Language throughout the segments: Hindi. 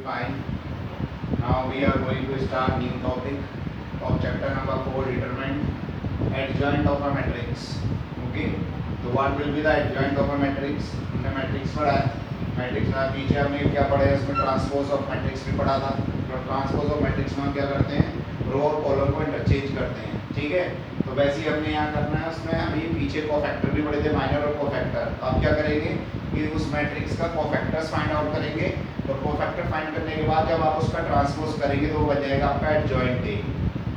fine. Now we are going to start new topic of chapter number 4, determine adjoint of a matrix. Okay, so what will be the adjoint of a matrix? हमने मैट्रिक्स पढ़ा है. मैट्रिक्स में पीछे हमने क्या पढ़ा है, उसमें ट्रांसपोज ऑफ मैट्रिक्स भी पढ़ा था. तो ट्रांसपोज ऑफ मैट्रिक्स में हम क्या करते हैं, रो और कॉलम को इंटरचेंज करते हैं. ठीक है, तो वैसे ही हमने यहाँ करना है. उसमें अभी पीछे कोफैक्टर भी पढ़े थे, माइनर और कोफैक्टर. अब क्या करेंगे कि उस मैट्रिक्स का कोफैक्टर्स फाइंड आउट करेंगे. तो कोफैक्टर फाइंड करने के बाद जब आप उसका ट्रांसपोज करेंगे तो वो बन जाएगा आपका एडजॉइंट ए.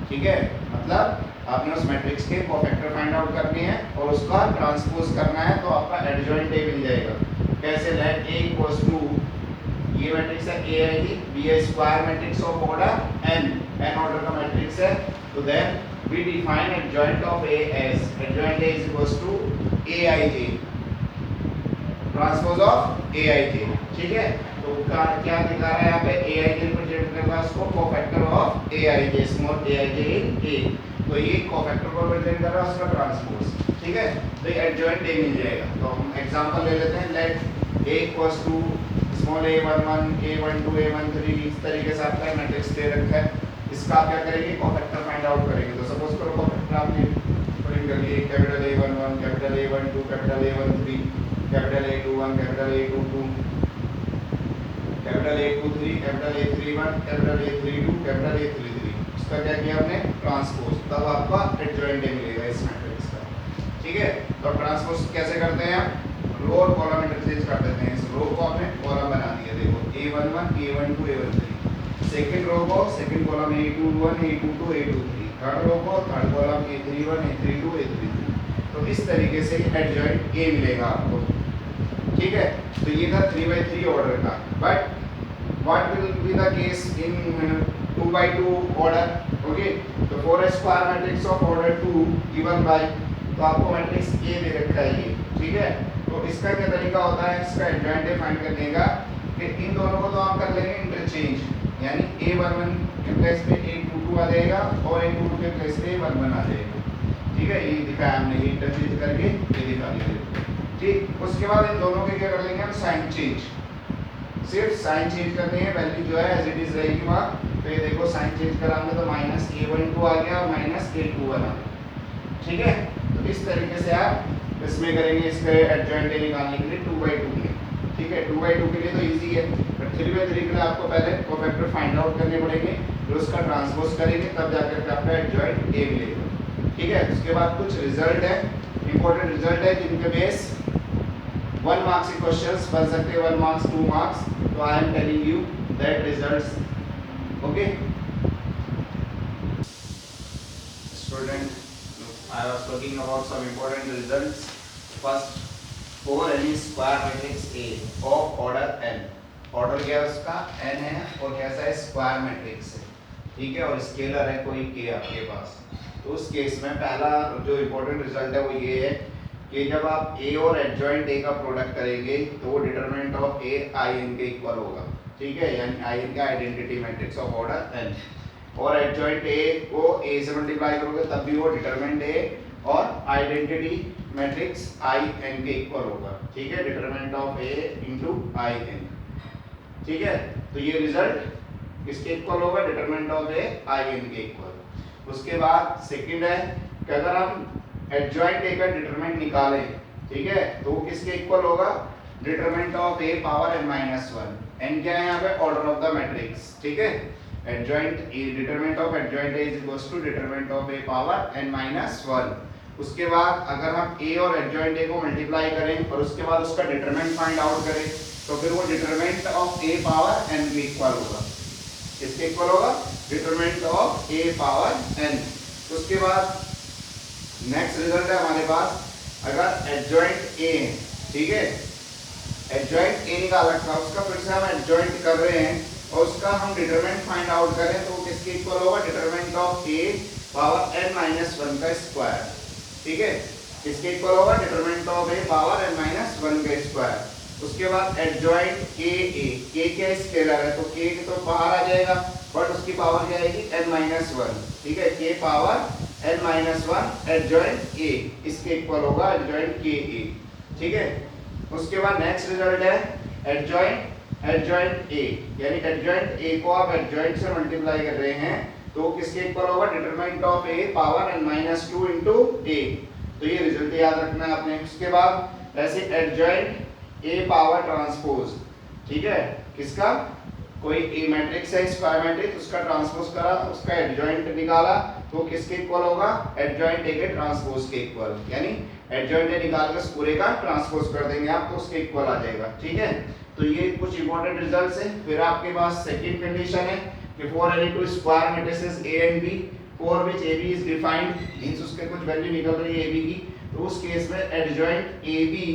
ठीक है, मतलब आपने उस मैट्रिक्स के कोफैक्टर फाइंड आउट करनी है और उसका ट्रांसपोज करना है तो आपका एडजॉइंट ए मिल जाएगा. कैसे, लेट ए इक्वल्स टू, ये मैट्रिक्स है ए है, बी है square matrix of order n, n order का मैट्रिक्स है. तो then we define adjoint of A as adjoint A is equals to A I J, transpose of A I J. ठीक है, तो क्या दिखा रहा है यहाँ पे, ए आई जे रिप्रेजेंट कर रहा है उसको cofactor of A I J, small A I J in A. तो ये कोफैक्टर को रिप्रेजेंट कर रहा है उसका ट्रांसपोज. ठीक है, तो ये एडजॉइंट ए मिल जाएगा. तो हम एग्जांपल ले लेते हैं. Let A equals to small a11 a12 a13, इस तरीके से आपका मैट्रिक्स दे रखा है. इसका आप क्या करेंगे, कोफैक्टर फाइंड आउट करेंगे. तो सपोज करो कोफैक्टर आपने प्रिंट कर लिए, capital A11 capital A12 capital A13 capital A21 capital A22 capital A23 capital A31 capital A32 capital A33. इसका क्या किया हमने, ट्रांसपोज. तब आपका एडजॉइंट ए मिलेगा इस मैट्रिक्स का. ठीक है, तो ट्रांसपोज कैसे करते हैं, रो और कॉलम इंटरचेंज कर देते हैं. इस रो को आपने कॉलम बना दिया. देखो A11 A12 A13, second row को second column A21 A22 A23, third row को third column A31 A32 A33. तो इस तरीके से एडजॉइंट ए मिलेगा आपको. ठीक है, तो ये था 3/3 ऑर्डर का. But what will be the case in 2/2 order. Okay, तो for a square matrix of order 2 given by, तो आपको मैट्रिक्स ए दे रखा है ये. ठीक है, तो इसका क्या तरीका होता है इसका एडजॉइंट ए फाइंड करने का, कि इन दोनों को तो आप कर लेंगे इंटरचेंज. यानी A11 के प्लेस पे A22 आ जाएगा और A22 के प्लेस पे A11 आ जाएगा. ठीक है, ये दिखाया हमने, ये इंटरचेंज करके ये दिखा दिया. ठीक, उसके बाद इन दोनों के क्या कर लेंगे हम, साइन चेंज. सिर्फ साइन चेंज करनी है, वैल्यू जो है एज इट इज रहेगी वहाँ. तो ये देखो साइन चेंज कराएंगे तो माइनस A12 आ गया और माइनस A21 आ गया. ठीक है, तो इस तरीके से आप इसमें करेंगे इसके एडजॉइंट ए निकालने के लिए 2/2 में. ठीक है, 2/2 के लिए तो इजी है, बट 3/3 के लिए आपको पहले कोफैक्टर फाइंड आउट करने पड़ेंगे, फिर उसका ट्रांसपोज करेंगे, तब जाकर के आपका एडजॉइंट ए मिलेगा. ठीक है, उसके बाद कुछ रिजल्ट है, इंपॉर्टेंट रिजल्ट है जिनके बेस 1 मार्क्स के क्वेश्चंस बन सकते हैं, 1 मार्क्स 2 मार्क्स. तो I am telling you that results. Okay student, I was talking about some important results. First, for any square matrix A of order n, order क्या है उसका n है और कैसा है, स्क्वायर मैट्रिक्स है. ठीक है, और स्केलर है कोई k आपके पास. तो उस केस में पहला जो इम्पोर्टेंट रिजल्ट है वो ये है कि जब आप a और एडजॉइंट a का प्रोडक्ट करेंगे तो वो डिटरमिनेंट ऑफ a in के इक्वल होगा. ठीक है, यानी in का identity matrix of order n, और एडजॉइंट ए को ए से मल्टीप्लाई करोगे तब भी वो डिटरमिनेंट ए और आइडेंटिटी मैट्रिक्स आई एन के इक्वल होगा. ठीक है, determinant of A into I N. ठीक है, तो ये रिजल्ट किसके इक्वल होगा, determinant of A I N के इक्वल. उसके बाद सेकंड है कि अगर हम एडजॉइंट ए का डिटरमिनेंट निकालें, ठीक है, तो वो किसके इक्वल होगा, determinant of A power n-1. n क्या है यहाँ पे, ऑर्डर ऑफ द मैट्रिक्स. ठीक है, adjoint determinant of adjoint A is equals to determinant of A power n-1. उसके बाद अगर हम A और adjoint A को मल्टीप्लाई करें और उसके बाद उसका डिटरमिनेंट फाइंड आउट करें तो फिर वो determinant of A power n के इक्वल होगा. इसके इक्वल होगा determinant of A power n. उसके बाद नेक्स्ट रिजल्ट है हमारे पास, अगर adjoint A, ठीक है, adjoint A निकाल रखा है, उसका फिर से हम adjoint कर रहे हैं और उसका हम डिटरमिनेंट फाइंड आउट करें तो किसके इक्वल होगा, determinant of a power n-1 का स्क्वायर. ठीक है, किसके इक्वल होगा, determinant of a power n-1 का स्क्वायर. उसके बाद एडजॉइंट k क्या स्केलर है तो k तो बाहर आ जाएगा बट उसकी पावर क्या आएगी n-1. ठीक है, k power n-1 adjoint a इसके इक्वल होगा एडजॉइंट ka. ठीक है, उसके बाद नेक्स्ट रिजल्ट है एडजॉइंट एडजॉइंट ए, यानी एडजॉइंट ए को आप एडजॉइंट से मल्टीप्लाई कर रहे हैं तो किसके इक्वल होगा, determinant of A power n minus 2 into A. तो ये रिजल्ट याद रखना है आपने। उसके बाद ऐसे एडजॉइंट ए पावर ट्रांसपोज, ठीक है, किसका, कोई ए मैट्रिक्स है स्क्वायर मैट्रिक्स, उसका ट्रांसपोज करा, उसका एडजॉइंट निकाला तो किसके इक्वल होगा, एडजॉइंट ए के ट्रांसपोज के इक्वल, यानी एडजॉइंट ए निकाल के पूरे का ट्रांसपोज कर देंगे आप तो उसके इक्वल आ जाएगा, ठीक है। तो ये कुछ इंपॉर्टेंट रिजल्ट्स हैं। फिर आपके पास सेकंड कंडीशन है कि for any two square matrices A and B for which A B is defined, means उसके कुछ वैल्यू निकल रही है ए बी की, तो उस केस में एडजॉइंट ए बी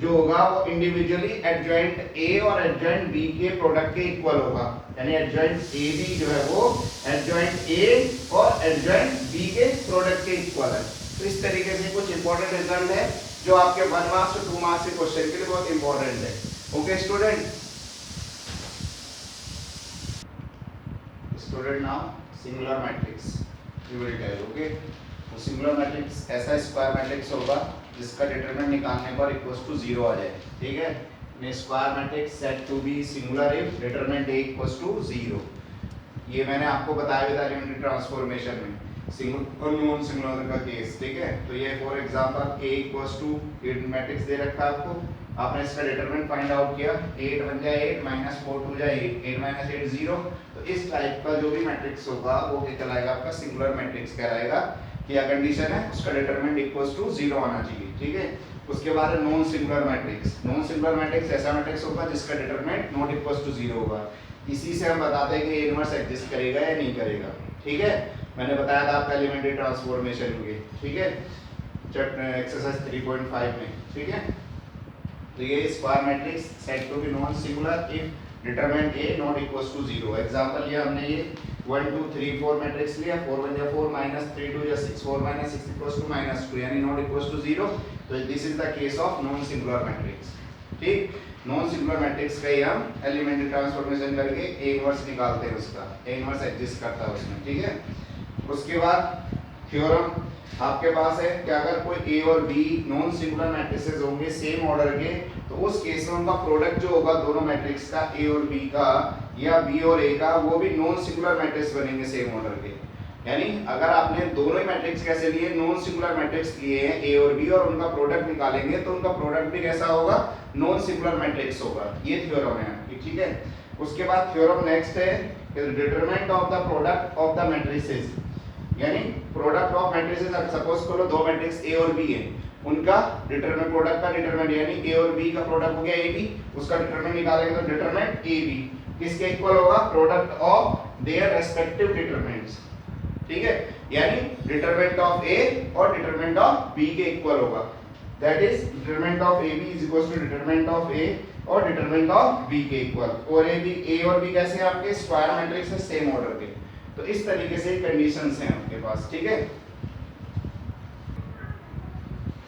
जो होगा वो इंडिविजुअली एडजॉइंट ए और एडजॉइंट बी के प्रोडक्ट के इक्वल होगा, यानी एडजॉइंट ए बी जो है वो एडजॉइंट ए और एडजॉइंट बी के प्रोडक्ट के इक्वल है। तो इस तरीके से कुछ इंपॉर्टेंट रिजल्ट है जो आपके 1 मार्क्स और 2 मार्क्स के क्वेश्चन के लिए बहुत इंपॉर्टेंट है। Okay student now singular matrix you will tell, okay. तो सिंगुलर मैट्रिक्स ऐसा स्क्वायर मैट्रिक्स होगा जिसका डिटरमिनेंट निकालने पर इक्वल्स टू 0 आ जाए, ठीक है। In square matrix set to be singular if determinant A equals to 0। ये मैंने आपको बताया भी था एलिमेंट्री ट्रांसफॉर्मेशन में, सिंगुलर और नॉन सिंगुलर का केस, ठीक है। तो ये for example a equals to matrix दे रखा है आपको, आपने इसका डिटरमिनेंट फाइंड आउट किया, 8 बन जाए 8 माइनस 4 2 जाए 8, 8 माइनस 8 0। तो इस टाइप का जो भी मैट्रिक्स होगा वो क्या कहलाएगा, आपका सिंगुलर मैट्रिक्स कहलाएगा। क्या कंडीशन है, उसका डिटरमिनेंट इक्वल्स टू 0 आना चाहिए, ठीक है। उसके बाद है non singular matrix. Non singular matrix ऐसा मैट्रिक्स होगा जिसका डिटरमिनेंट नॉट इक्वल्स टू 0 होगा। इसी से हम बताते हैं कि ए इनवर्स एग्जिस्ट करेगा या नहीं करेगा, ठीक है। मैंने बताया था आपका एलिमेंट्री ट्रांसफॉर्मेशन में, ठीक है, एक्सरसाइज 3.5 में, ठीक है। तो ये square matrix set to be non singular if determinant A not equals to 0। Example लिया हमने ये 1 2 3 4 मैट्रिक्स लिया, 4 1 4 माइनस 3 2 6 4 माइनस 6 इक्वल्स टू -2 यानी नॉट इक्वल्स टू 0। तो this is the case of non singular matrix, ठीक। नॉन सिंगुलर मैट्रिक्स का ही हम एलिमेंट्री ट्रांसफॉर्मेशन करके ए इनवर्स निकालते हैं, उसका ए इनवर्स एग्जिस्ट करता है उसमें, ठीक है। उसके बाद थ्योरम आपके पास है कि अगर कोई ए और बी नॉन सिंगुलर मैट्रिसेस होंगे सेम ऑर्डर के, तो उस केस में उनका प्रोडक्ट जो होगा दोनों मैट्रिक्स का ए और बी का या बी और ए का, वो भी नॉन सिंगुलर मैट्रिक्स बनेंगे सेम ऑर्डर के। यानी अगर आपने दोनों ही मैट्रिक्स कैसे लिए, नॉन सिंगुलर मैट्रिक्स लिए हैं ए और बी, और उनका प्रोडक्ट निकालेंगे तो उनका प्रोडक्ट भी कैसा होगा, नॉन सिंगुलर मैट्रिक्स होगा। ये थ्योरम है, ठीक है। उसके बाद थ्योरम नेक्स्ट है determinant of the product of the matrices, यानी प्रोडक्ट ऑफ मैट्रिसेस, सपोज करो दो मैट्रिक्स ए और बी है, उनका डिटरमिनेंट प्रोडक्ट का डिटरमिनेंट यानी ए और बी का प्रोडक्ट हो गया ए बी, उसका डिटरमिनेंट निकालेंगे तो डिटरमिनेंट ए बी किसके इक्वल होगा, product of their respective determinants, ठीक है। यानी डिटरमिनेंट ऑफ ए और डिटरमिनेंट ऑफ बी के इक्वल होगा, that is determinant of A B is equal to determinant of A और डिटरमिनेंट ऑफ बी के इक्वल। और ए और बी कैसे हैं आपके, स्क्वायर मैट्रिक्स है सेम ऑर्डर के। तो इस तरीके से कंडीशंस हैं आपके पास, ठीक है।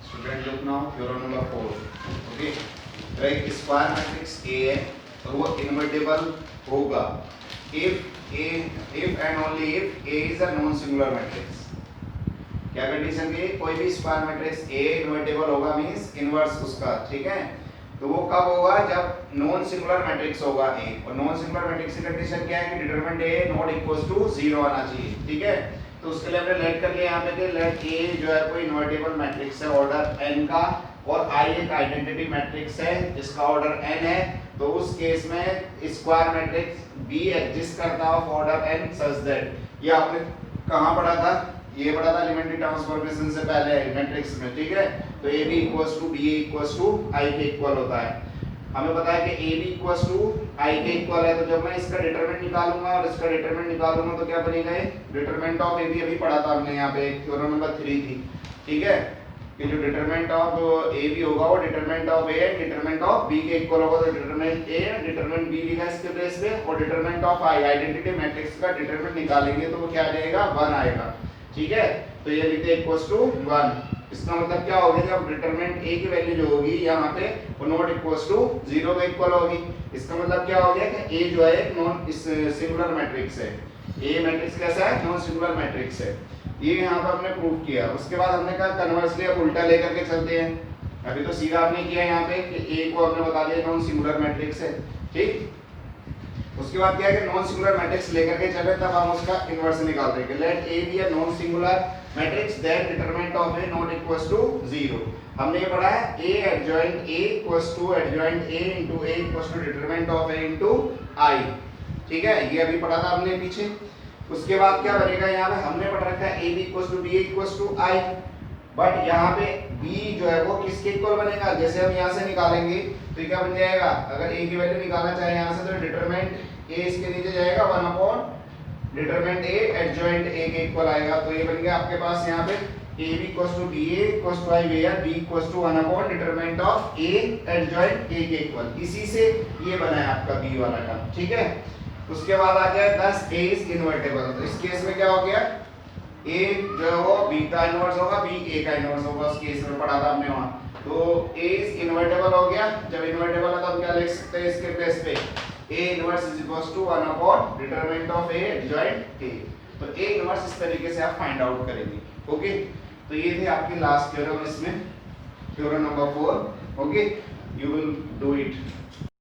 Student look now theorem number 4, okay. तो एक स्क्वायर मैट्रिक्स ए है और वो इनवर्टेबल होगा if and only if A is a non singular matrix। क्या कंडीशन की, कोई भी स्क्वायर मैट्रिक्स A इनवर्टेबल होगा मींस इनवर्स उसका, ठीक है। तो वो कब होगा, जब नॉन सिंगुलर मैट्रिक्स होगा A, और नॉन सिंगुलर मैट्रिक्स की कंडीशन क्या है कि determinant A not equals to 0 आना चाहिए, ठीक है। तो उसके लिए हमने लेट कर लिया यहाँ पे कि लेट A जो है कोई इनवर्टेबल मैट्रिक्स है ऑर्डर n का, और I एक आइडेंटिटी मैट्रिक्स है जिसका ऑर्डर n है। तो उस केस में स्क्वायर मैट्रिक्स B एग्जिस्ट करता है of order n such that, ये आपने कहाँ पढ़ा था, ये पढ़ा था एलिमेंट्री ट्रांसफॉर्मेशन से पहले मैट्रिक्स में, ठीक है। तो AB equals to BA equals to I के इक्वल होता है। हमें पता है कि AB इक्वल्स टू I के इक्वल है, तो जब मैं इसका डिटरमिनेंट निकालूंगा और इसका डिटरमिनेंट निकालूंगा तो क्या बनेगा, डिटरमिनेंट ऑफ AB अभी पढ़ा था हमने, यहाँ पे थ्योरम नंबर 3 थी, ठीक है, कि जो डिटरमिनेंट ऑफ AB होगा वो determinant of A and determinant of B के इक्वल होगा। तो डिटरमिनेंट A डिटरमिनेंट B लिखा है इसके बेस पे, और determinant of I identity matrix का डिटरमिनेंट निकालेंगे तो वो क्या आ जाएगा, 1 आएगा, ठीक है। तो ये लिखते हैं इक्वल्स टू 1। इसका मतलब क्या होगा, जब डिटरमिनेंट A की वैल्यू जो होगी यहाँ पे वो नॉट इक्वल्स टू 0 के इक्वल होगी। इसका मतलब क्या हो गया कि A जो है एक नॉन सिंगुलर मैट्रिक्स है, A मैट्रिक्स कैसा है, नॉन सिंगुलर मैट्रिक्स है, ये यहाँ पर हमने प्रूव किया। उसके बाद हमने कहा कन्वर्सली अब उल्टा लेकर के चलते हैं। अभी तो सीधा आपने किया यहाँ पे कि A को हमने बता दिया नॉन सिंगुलर मैट्रिक्स है, ठीक। उसके बाद क्या है कि नॉन सिंगुलर मैट्रिक्स लेकर के चले तब हम उसका इन्वर्स निकाल देंगे। Let A B a non singular matrix that determinant of A not equals to 0। हमने ये पढ़ा है a adjoint a equals to adjoint a into a equals to determinant of a into i। ठीक है, ये अभी पढ़ा था हमने पीछे। उसके बाद क्या बनेगा, यहाँ पे हमने पढ़ रखा है a b equals to b equals to i, but यहाँ पे b जो है वो किसके इक्वल बनेगा, जैसे हम यहाँ से निकालेंगे तो क्या बन जाएगा, अगर a की वैल्यू निकालना चाहे यहाँ से तो डिटरमिनेंट a इसके नीचे जाएगा 1 upon determinant a adjoint a के इक्वल आएगा। तो ये बन गया आपके पास यहाँ पे a b equals to b a equals to i where b equals to 1 upon determinant of a adjoint a के इक्वल। इसी से ये बना है आपका b वाला टर्म। ठीक है, उसके बाद आ गया 10 a इज इनवर्टेबल। तो इस केस में क्या हो गया, a जो है वो b का इनवर्स होगा, b a का इनवर्स होगा। उस केस में पढ़ा था हमने वहां। तो a इज इनवर्टेबल हो गया। जब इनवर्टेबल है तो हम क्या लिख सकते हैं इसके प्लेस पे, a inverse is equals to 1 upon determinant of a adjoint a। तो a इनवर्स इस तरीके से आप फाइंड आउट करेंगे। ओके, तो ये थे आपकी लास्ट थ्योरम, इसमें theorem number 4। Okay, you will do it.